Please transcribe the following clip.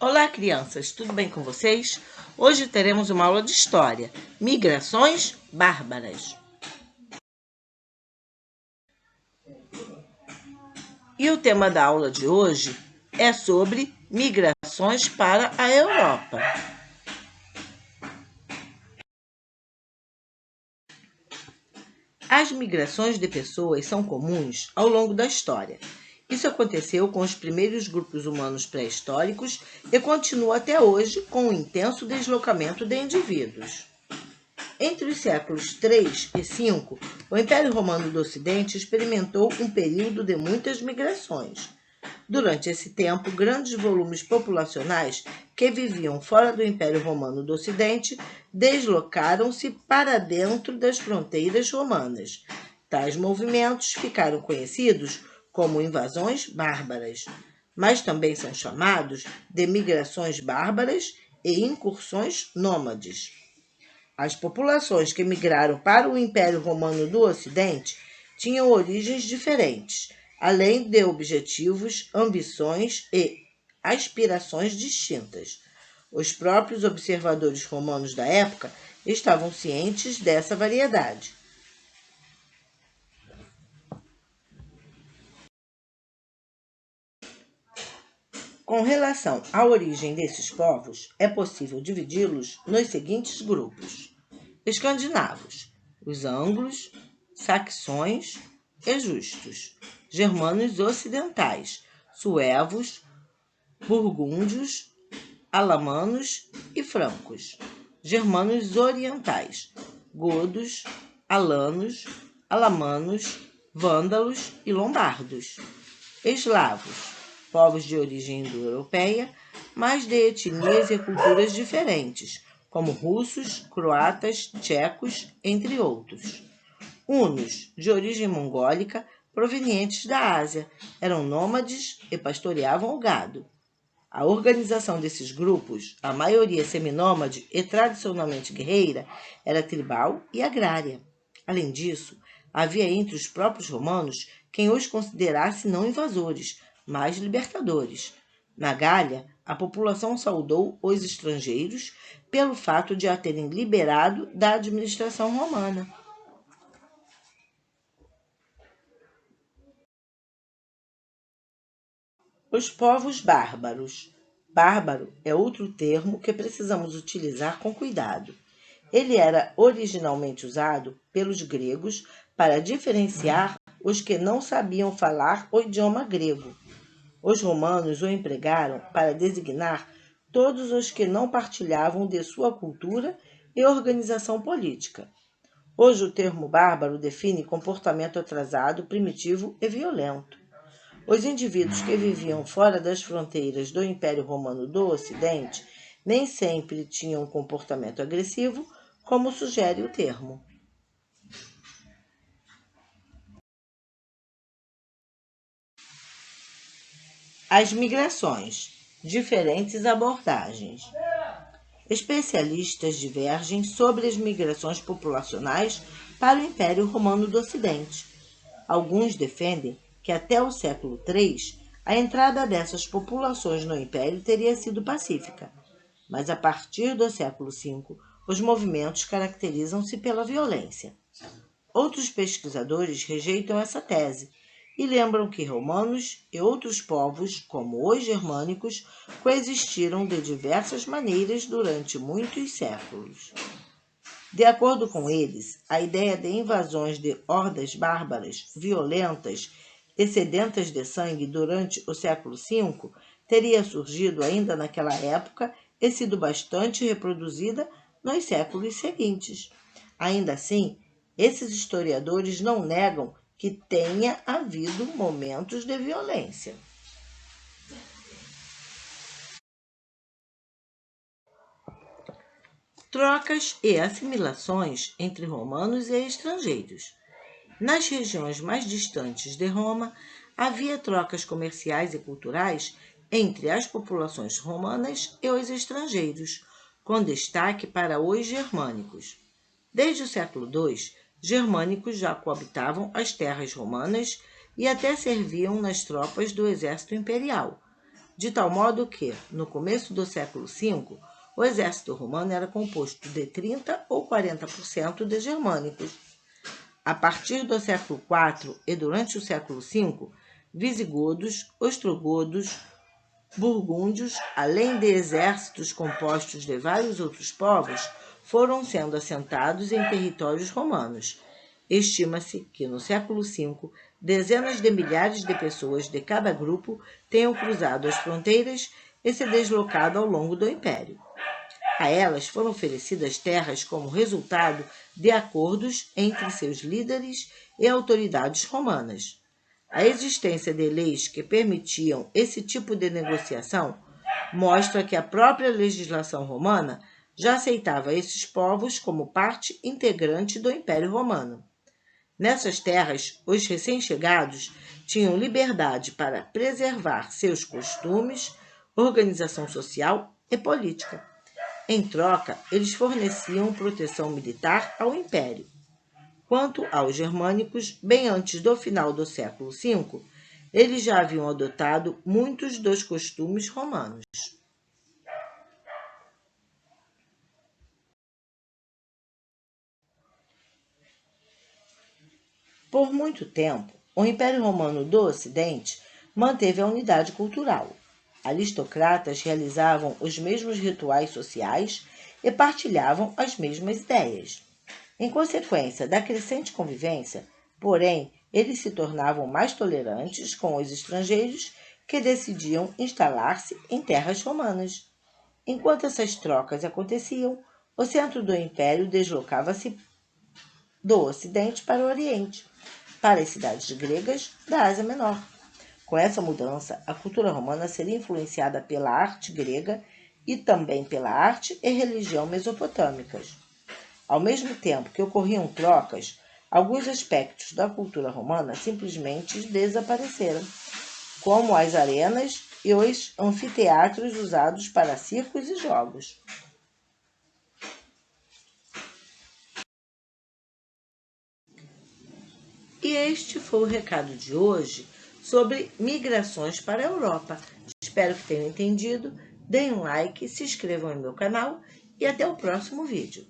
Olá, crianças, tudo bem com vocês? Hoje teremos uma aula de história, migrações bárbaras. E o tema da aula de hoje é sobre migrações para a Europa. As migrações de pessoas são comuns ao longo da história. Isso aconteceu com os primeiros grupos humanos pré-históricos e continua até hoje com o intenso deslocamento de indivíduos. Entre os séculos III e V, o Império Romano do Ocidente experimentou um período de muitas migrações. Durante esse tempo, grandes volumes populacionais que viviam fora do Império Romano do Ocidente deslocaram-se para dentro das fronteiras romanas. Tais movimentos ficaram conhecidos como invasões bárbaras, mas também são chamados de migrações bárbaras e incursões nômades. As populações que migraram para o Império Romano do Ocidente tinham origens diferentes, além de objetivos, ambições e aspirações distintas. Os próprios observadores romanos da época estavam cientes dessa variedade. Com relação à origem desses povos, é possível dividi-los nos seguintes grupos: escandinavos, os anglos, saxões e justos, germanos ocidentais, suevos, burgúndios, alamanos e francos, germanos orientais, godos, alanos, alamanos, vândalos e lombardos, eslavos, povos de origem indo-europeia, mas de etnias e culturas diferentes, como russos, croatas, tchecos, entre outros. Hunos, de origem mongólica, provenientes da Ásia, eram nômades e pastoreavam o gado. A organização desses grupos, a maioria seminômade e tradicionalmente guerreira, era tribal e agrária. Além disso, havia entre os próprios romanos quem os considerasse não invasores, mas libertadores. Na Gália, a população saudou os estrangeiros pelo fato de a terem liberado da administração romana. Os povos bárbaros. Bárbaro é outro termo que precisamos utilizar com cuidado. Ele era originalmente usado pelos gregos para diferenciar os que não sabiam falar o idioma grego. Os romanos o empregaram para designar todos os que não partilhavam de sua cultura e organização política. Hoje o termo bárbaro define comportamento atrasado, primitivo e violento. Os indivíduos que viviam fora das fronteiras do Império Romano do Ocidente nem sempre tinham um comportamento agressivo, como sugere o termo. As migrações. Diferentes abordagens. Especialistas divergem sobre as migrações populacionais para o Império Romano do Ocidente. Alguns defendem que até o século III a entrada dessas populações no Império teria sido pacífica, mas a partir do século V os movimentos caracterizam-se pela violência. Outros pesquisadores rejeitam essa tese e lembram que romanos e outros povos, como os germânicos, coexistiram de diversas maneiras durante muitos séculos. De acordo com eles, a ideia de invasões de hordas bárbaras, violentas e sedentas de sangue durante o século V teria surgido ainda naquela época e sido bastante reproduzida nos séculos seguintes. Ainda assim, esses historiadores não negam que tenha havido momentos de violência. Trocas e assimilações entre romanos e estrangeiros. Nas regiões mais distantes de Roma, havia trocas comerciais e culturais entre as populações romanas e os estrangeiros, com destaque para os germânicos. Desde o século II, germânicos já coabitavam as terras romanas e até serviam nas tropas do exército imperial. de tal modo que, no começo do século V, o exército romano era composto de 30% ou 40% de germânicos. A partir do século IV e durante o século V, visigodos, ostrogodos, burgúndios, além de exércitos compostos de vários outros povos, foram sendo assentados em territórios romanos. Estima-se que no século V, dezenas de milhares de pessoas de cada grupo tenham cruzado as fronteiras e se deslocado ao longo do império. A elas foram oferecidas terras como resultado de acordos entre seus líderes e autoridades romanas. A existência de leis que permitiam esse tipo de negociação mostra que a própria legislação romana já aceitava esses povos como parte integrante do Império Romano. Nessas terras, os recém-chegados tinham liberdade para preservar seus costumes, organização social e política. Em troca, eles forneciam proteção militar ao Império. Quanto aos germânicos, bem antes do final do século V, eles já haviam adotado muitos dos costumes romanos. Por muito tempo, o Império Romano do Ocidente manteve a unidade cultural. Aristocratas realizavam os mesmos rituais sociais e partilhavam as mesmas ideias. Em consequência da crescente convivência, porém, eles se tornavam mais tolerantes com os estrangeiros que decidiam instalar-se em terras romanas. Enquanto essas trocas aconteciam, o centro do império deslocava-se do Ocidente para o Oriente, para as cidades gregas da Ásia Menor. Com essa mudança, a cultura romana seria influenciada pela arte grega e também pela arte e religião mesopotâmicas. Ao mesmo tempo que ocorriam trocas, alguns aspectos da cultura romana simplesmente desapareceram, como as arenas e os anfiteatros usados para circos e jogos. E este foi o recado de hoje sobre migrações para a Europa. Espero que tenham entendido. Deem um like, se inscrevam no meu canal e até o próximo vídeo.